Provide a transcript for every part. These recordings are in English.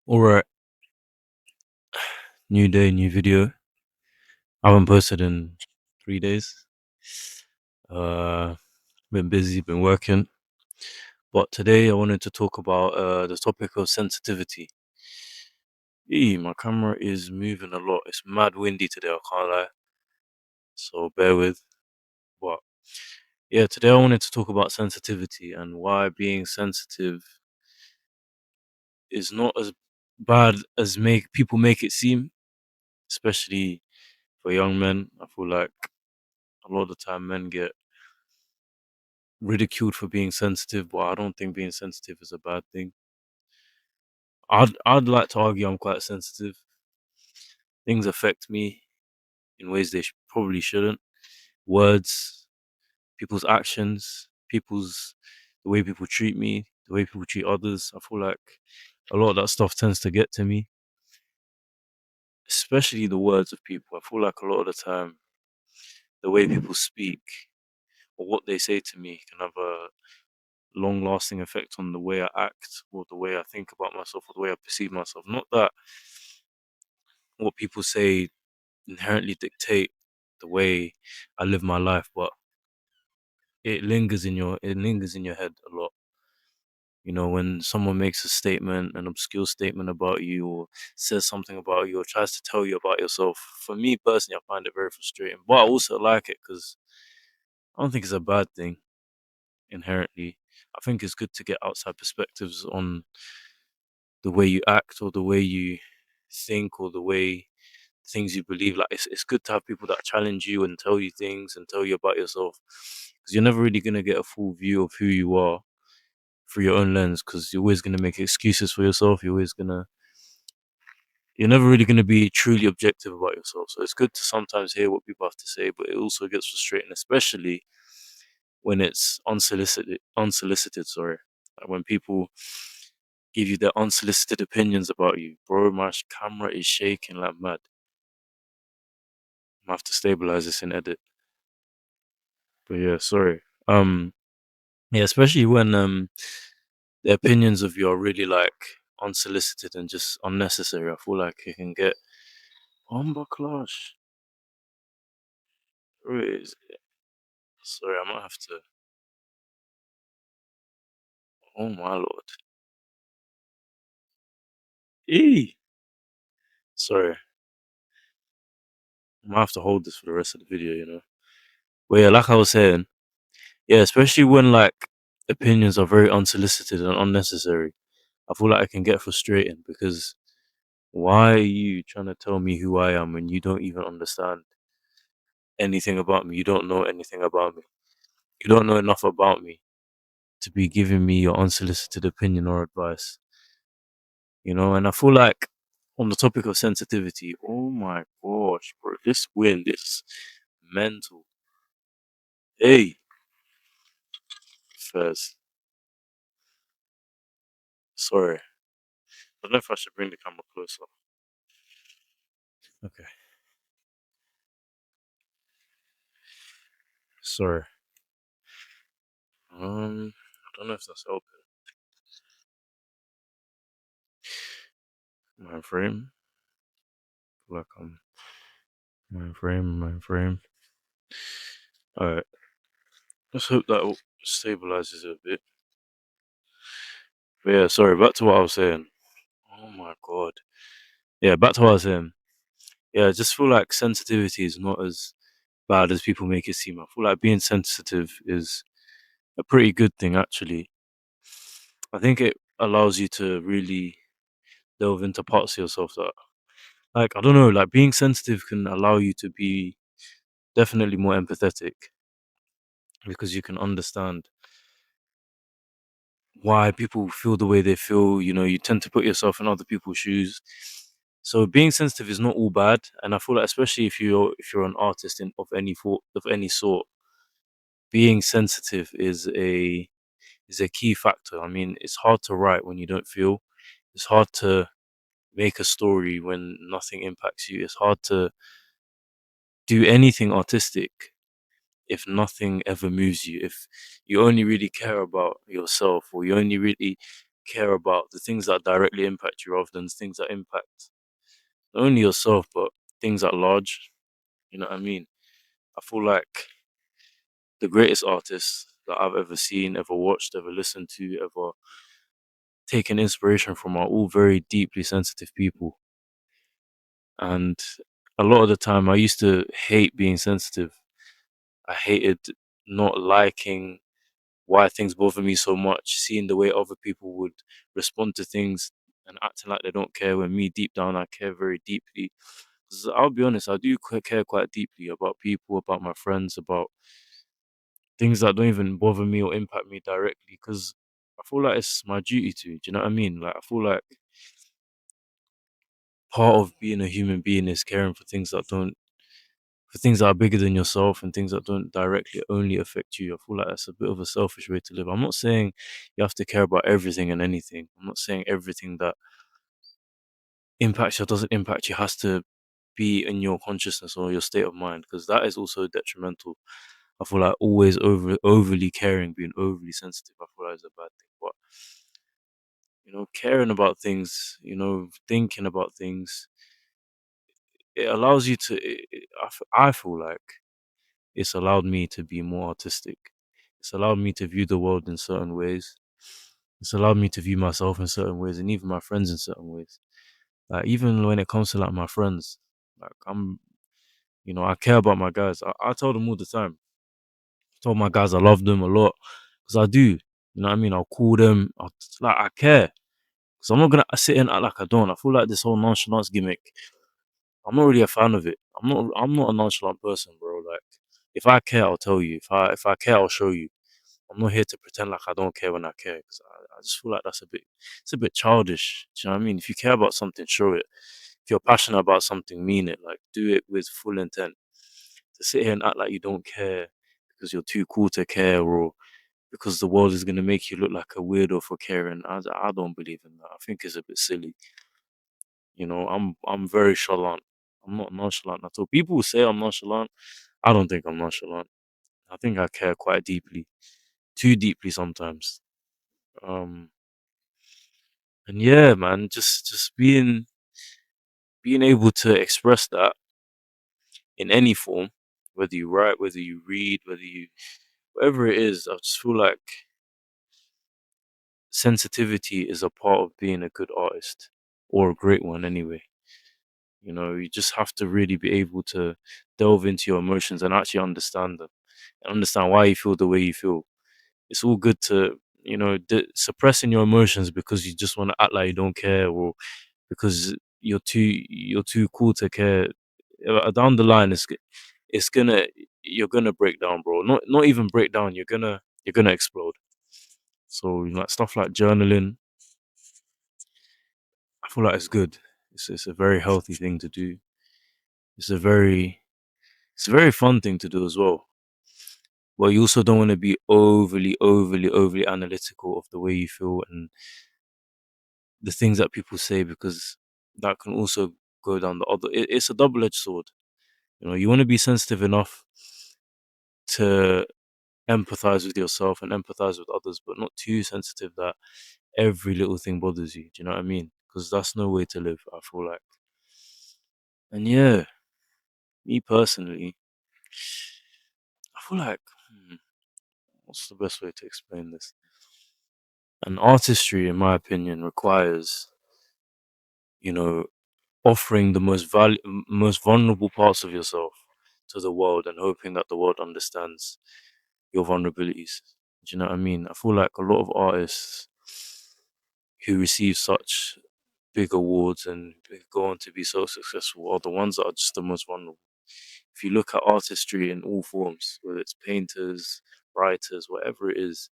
Alright, new day, new video. I haven't posted in 3 days. Uh, been busy, been working. But today I wanted to talk about the topic of sensitivity. My camera is moving a lot. It's mad windy today, I can't lie. So bear with. But yeah, today I wanted to talk about sensitivity and why being sensitive is not as bad as make people make it seem, especially for young men. I feel like a lot of the time men get ridiculed for being sensitive, but I don't think being sensitive is a bad thing. I'd like to argue I'm quite sensitive. Things affect me in ways they probably shouldn't. Words, people's actions, people's the way people treat me, the way people treat others. I feel like a lot of that stuff tends to get to me, especially the words of people. I feel like a lot of the time, the way people speak or what they say to me can have a long lasting effect on the way I act or the way I think about myself or the way I perceive myself. Not that what people say inherently dictate the way I live my life, but it lingers in your head a lot. You know, when someone makes a statement, an obscure statement about you, or says something about you, or tries to tell you about yourself. For me personally, I find it very frustrating. But I also like it because I don't think it's a bad thing inherently. I think it's good to get outside perspectives on the way you act or the way you think or the way things you believe. Like it's good to have people that challenge you and tell you things and tell you about yourself because you're never really gonna get a full view of who you are through your own lens because you're always gonna make excuses for yourself. You're never really gonna be truly objective about yourself. So it's good to sometimes hear what people have to say, but it also gets frustrating, especially when it's unsolicited. Unsolicited, sorry. Like when people give you their unsolicited opinions about you, bro. My camera is shaking like mad. I have to stabilize this and edit. But yeah, sorry. Yeah, especially when the opinions of you are really like unsolicited and just unnecessary. I feel like it can get clash. Where is it? Sorry, I might have to. Oh my lord. Eee. Sorry, I might have to hold this for the rest of the video. But yeah, like I was saying, yeah, especially when like opinions are very unsolicited and unnecessary. I feel like it can get frustrating because why are you trying to tell me who I am when you don't even understand anything about me? You don't know anything about me. You don't know enough about me to be giving me your unsolicited opinion or advice. And I feel like on the topic of sensitivity, oh my gosh, bro, this wind is mental. Hey, first, sorry. I don't know if I should bring the camera closer. Okay, sorry. I don't know if that's helping. My frame, like my frame. All right, let's hope that stabilizes it a bit. But yeah, sorry. Back to what I was saying. Oh my god. Yeah, back to what I was saying. Yeah, I just feel like sensitivity is not as bad as people make it seem. I feel like being sensitive is a pretty good thing, actually. I think it allows you to really delve into parts of yourself that, like, I don't know, like being sensitive can allow you to be definitely more empathetic because you can understand why people feel the way they feel. You tend to put yourself in other people's shoes. So being sensitive is not all bad, and I feel like especially if you're an artist of any sort, being sensitive is a key factor. I mean, it's hard to write when you don't feel. It's hard to make a story when nothing impacts you. It's hard to do anything artistic if nothing ever moves you. If you only really care about yourself, or you only really care about the things that directly impact you rather than things that impact not only yourself but things at large. You know what I mean? I feel like the greatest artists that I've ever seen, ever watched, ever listened to, ever taken inspiration from are all very deeply sensitive people. And a lot of the time, I used to hate being sensitive. I hated not liking why things bother me so much, seeing the way other people would respond to things and acting like they don't care when me deep down I care very deeply. 'Cause I'll be honest, I do care quite deeply about people, about my friends, about things that don't even bother me or impact me directly. Because I feel like it's my duty to. Do you know what I mean? Like I feel like part of being a human being is caring for things that are bigger than yourself and things that don't directly only affect you. I feel like that's a bit of a selfish way to live. I'm not saying you have to care about everything and anything. I'm not saying everything that impacts you or doesn't impact you has to be in your consciousness or your state of mind because that is also detrimental. I feel like always overly caring, being overly sensitive, I feel like is a bad thing. But caring about things, thinking about things, it allows you to. I feel like it's allowed me to be more artistic. It's allowed me to view the world in certain ways. It's allowed me to view myself in certain ways and even my friends in certain ways. Like even when it comes to like my friends, like I care about my guys. I tell them all the time. I tell my guys I love them a lot because I do. You know what I mean? I'll call them. Like I care. So I'm not gonna sit and act like I don't. I feel like this whole nonchalance gimmick. I'm not really a fan of it. I'm not a nonchalant person, bro. Like if I care, I'll tell you. If I care, I'll show you. I'm not here to pretend like I don't care when I care. 'Cause I just feel like it's a bit childish. Do you know what I mean? If you care about something, show it. If you're passionate about something, mean it. Like do it with full intent. To sit here and act like you don't care because you're too cool to care or because the world is gonna make you look like a weirdo for caring. I don't believe in that. I think it's a bit silly. I'm very chalant. I'm not nonchalant at all. People will say I'm nonchalant. I don't think I'm nonchalant. I think I care quite deeply, too deeply sometimes. Um, and yeah, man, just being able to express that in any form, whether you write, whether you read, whatever it is, I just feel like sensitivity is a part of being a good artist or a great one anyway. You just have to really be able to delve into your emotions and actually understand them and understand why you feel the way you feel. It's all good to, suppressing your emotions because you just want to act like you don't care or because you're too cool to care. Down the line, it's gonna you're gonna break down, bro. Not even break down. You're gonna explode. So like stuff like journaling, I feel like it's good. It's a very healthy thing to do. It's a very it's a very fun thing to do as well. But you also don't want to be overly, overly, overly analytical of the way you feel and the things that people say because that can also go down the other. It's a double-edged sword. You want to be sensitive enough to empathize with yourself and empathize with others, but not too sensitive that every little thing bothers you. Do you know what I mean? Because that's no way to live. I feel like, and yeah, me personally, I feel like, what's the best way to explain this? An artistry, in my opinion, requires, you know, offering the most vulnerable parts of yourself to the world and hoping that the world understands your vulnerabilities. Do you know what I mean? I feel like a lot of artists who receive such big awards and go on to be so successful are the ones that are just the most vulnerable. If you look at artistry in all forms, whether it's painters, writers, whatever it is,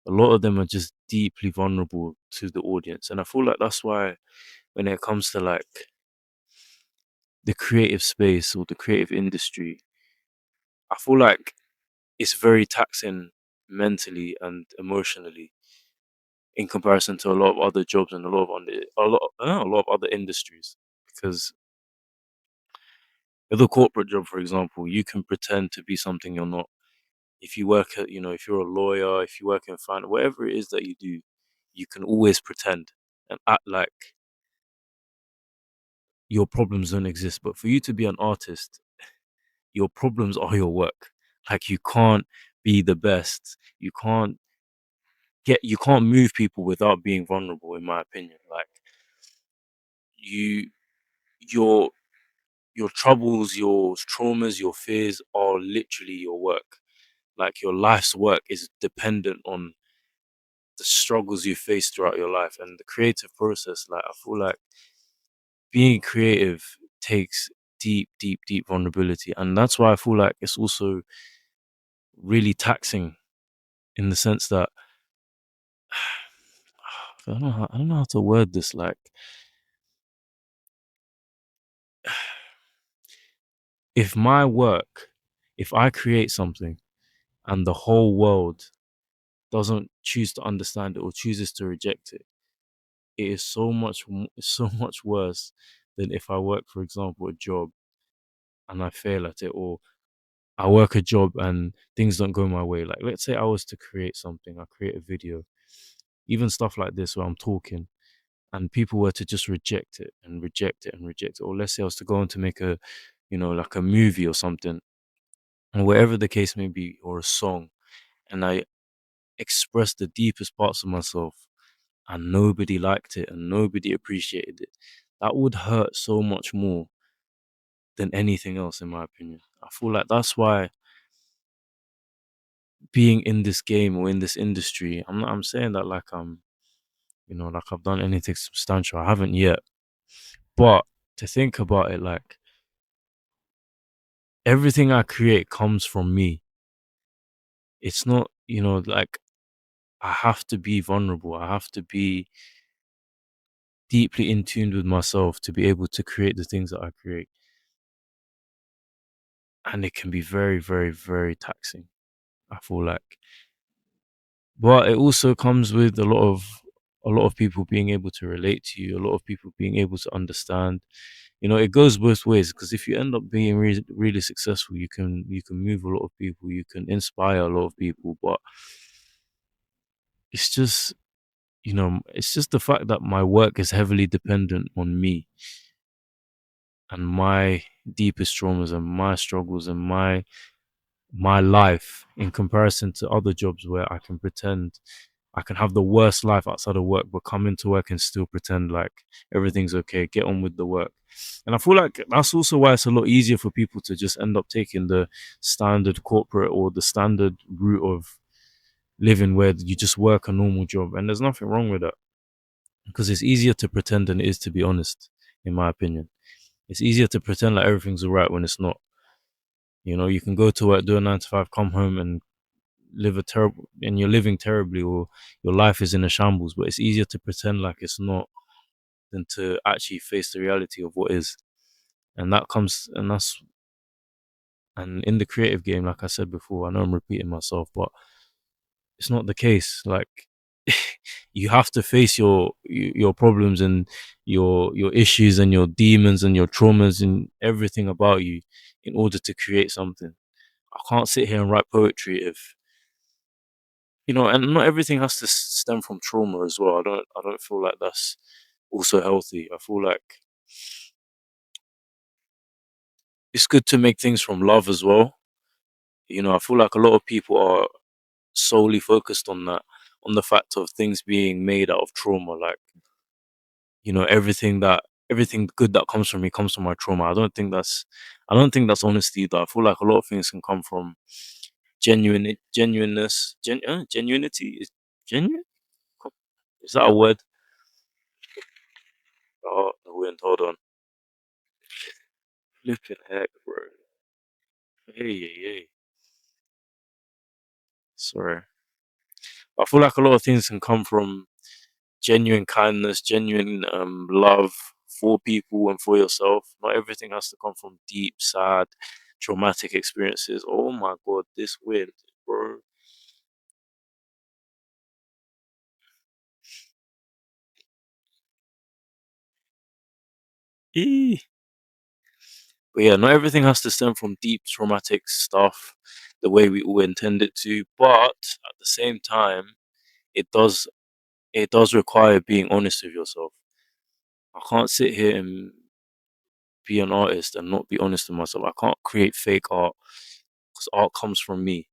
a lot of them are just deeply vulnerable to the audience. And I feel like that's why when it comes to like the creative space or the creative industry, I feel like it's very taxing mentally and emotionally in comparison to a lot of other jobs and a lot of other industries. Because with a corporate job, for example, you can pretend to be something you're not. If you work at, if you're a lawyer, if you work in finance, whatever it is that you do, you can always pretend and act like your problems don't exist. But for you to be an artist, your problems are your work. Like you can't be the best. You can't move people without being vulnerable, in my opinion. Like you your your troubles, your traumas, your fears are literally your work. Like your life's work is dependent on the struggles you face throughout your life and the creative process. Like I feel like being creative takes deep, deep, deep vulnerability. And that's why I feel like it's also really taxing in the sense that I don't know how to word this. Like if my work, if I create something and the whole world doesn't choose to understand it or chooses to reject it, it is it's so much worse than if I work, for example, a job and I fail at it, or I work a job and things don't go my way. Like let's say I was to create something, I create a video, even stuff like this where I'm talking and people were to just reject it and reject it and reject it. Or let's say I was to go on to make a, like a movie or something, or whatever the case may be, or a song, and I expressed the deepest parts of myself and nobody liked it and nobody appreciated it. That would hurt so much more than anything else, in my opinion. I feel like that's why being in this game or in this industry, I'm saying that like like I've done anything substantial. I haven't yet. But to think about it, like everything I create comes from me. It's not, like I have to be vulnerable. I have to be deeply in tune with myself to be able to create the things that I create. And it can be very, very, very taxing, I feel like. But it also comes with a lot of people being able to relate to you, a lot of people being able to understand. It goes both ways because if you end up being really, really successful, you can move a lot of people, you can inspire a lot of people, but it's just it's just the fact that my work is heavily dependent on me and my deepest traumas and my struggles and my life in comparison to other jobs where I can pretend I can have the worst life outside of work, but come into work and still pretend like everything's okay, get on with the work. And I feel like that's also why it's a lot easier for people to just end up taking the standard corporate or the standard route of living where you just work a normal job. And there's nothing wrong with that because it's easier to pretend than it is to be honest, in my opinion. It's easier to pretend like everything's all right when it's not. You can go to work, do a 9 to 5, come home and live a terrible, and you're living terribly, or your life is in a shambles, but it's easier to pretend like it's not than to actually face the reality of what is. And that comes, and in the creative game, like I said before, I know I'm repeating myself, but it's not the case. Like, you have to face your problems and your issues and your demons and your traumas and everything about you in order to create something. I can't sit here and write poetry if and not everything has to stem from trauma as well. I don't feel like that's also healthy. I feel like it's good to make things from love as well. I feel like a lot of people are solely focused on that, on the fact of things being made out of trauma. Like, everything good that comes from me comes from my trauma. I don't think that's honesty though. I feel like a lot of things can come from genuinity is genuine. Is that a word? Oh, the wind. Hold on. Flipping heck, bro. Hey, hey, hey. Sorry. I feel like a lot of things can come from genuine kindness, genuine love for people and for yourself. Not everything has to come from deep, sad, traumatic experiences. Oh my god, this wind, bro. Eee. But yeah, not everything has to stem from deep traumatic stuff the way we all intend it to. But at the same time, it does it does require being honest with yourself. I can't sit here and be an artist and not be honest with myself. I can't create fake art because art comes from me.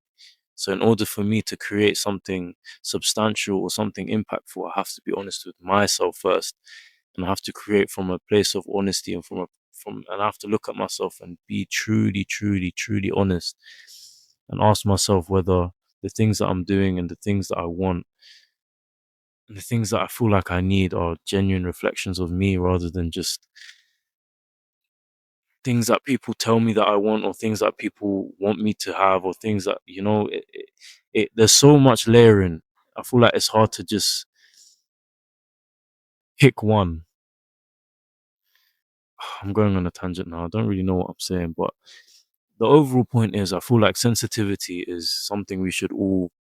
So in order for me to create something substantial or something impactful, I have to be honest with myself first, and I have to create from a place of honesty and and I have to look at myself and be truly, truly, truly honest, and ask myself whether the things that I'm doing and the things that I want and the things that I feel like I need are genuine reflections of me rather than just things that people tell me that I want or things that people want me to have or things that there's so much layering. I feel like it's hard to just pick one. I'm going on a tangent now. I don't really know what I'm saying, but the overall point is I feel like sensitivity is something we should all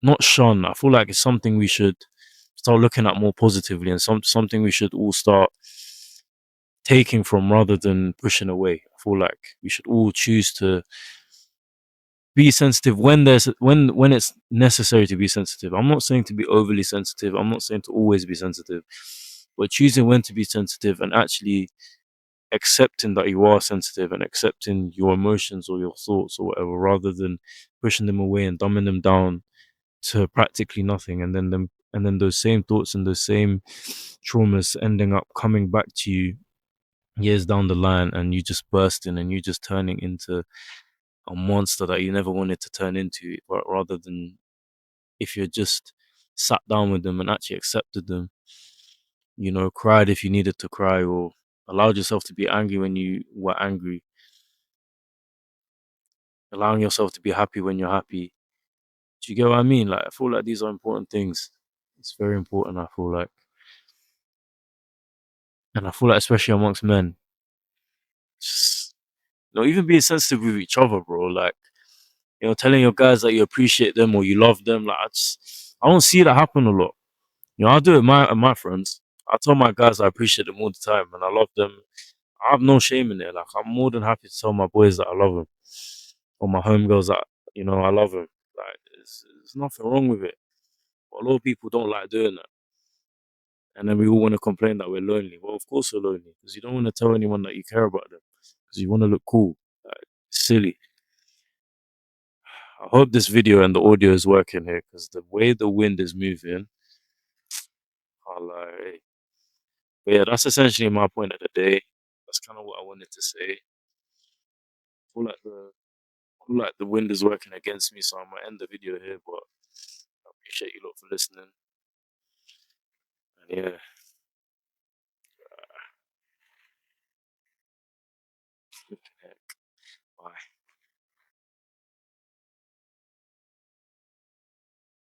not shun. I feel like it's something we should start looking at more positively and something we should all start taking from rather than pushing away. I feel like we should all choose to be sensitive when when it's necessary to be sensitive. I'm not saying to be overly sensitive. I'm not saying to always be sensitive, but choosing when to be sensitive and actually accepting that you are sensitive and accepting your emotions or your thoughts or whatever, rather than pushing them away and dumbing them down to practically nothing, and then those same thoughts and those same traumas ending up coming back to you years down the line, and you just bursting and you just turning into a monster that you never wanted to turn into, but rather than if you just sat down with them and actually accepted them, cried if you needed to cry, or allowed yourself to be angry when you were angry, allowing yourself to be happy when you're happy. Do you get what I mean? Like, I feel like these are important things. It's very important, I feel like. And I feel like, especially amongst men, just, even being sensitive with each other, bro. Like, telling your guys that you appreciate them or you love them. Like, I don't see that happen a lot. I do it with my friends. I tell my guys I appreciate them all the time and I love them. I have no shame in it. Like, I'm more than happy to tell my boys that I love them, or my homegirls that I love them. Like, there's nothing wrong with it. But a lot of people don't like doing that, and then we all want to complain that we're lonely. Well, of course we're lonely because you don't want to tell anyone that you care about them because you want to look cool. Like, silly. I hope this video and the audio is working here because the way the wind is moving, I like. But yeah, that's essentially my point of the day. That's kind of what I wanted to say. I feel like the wind is working against me, so I'm gonna end the video here. But I appreciate you lot for listening. And yeah, bye.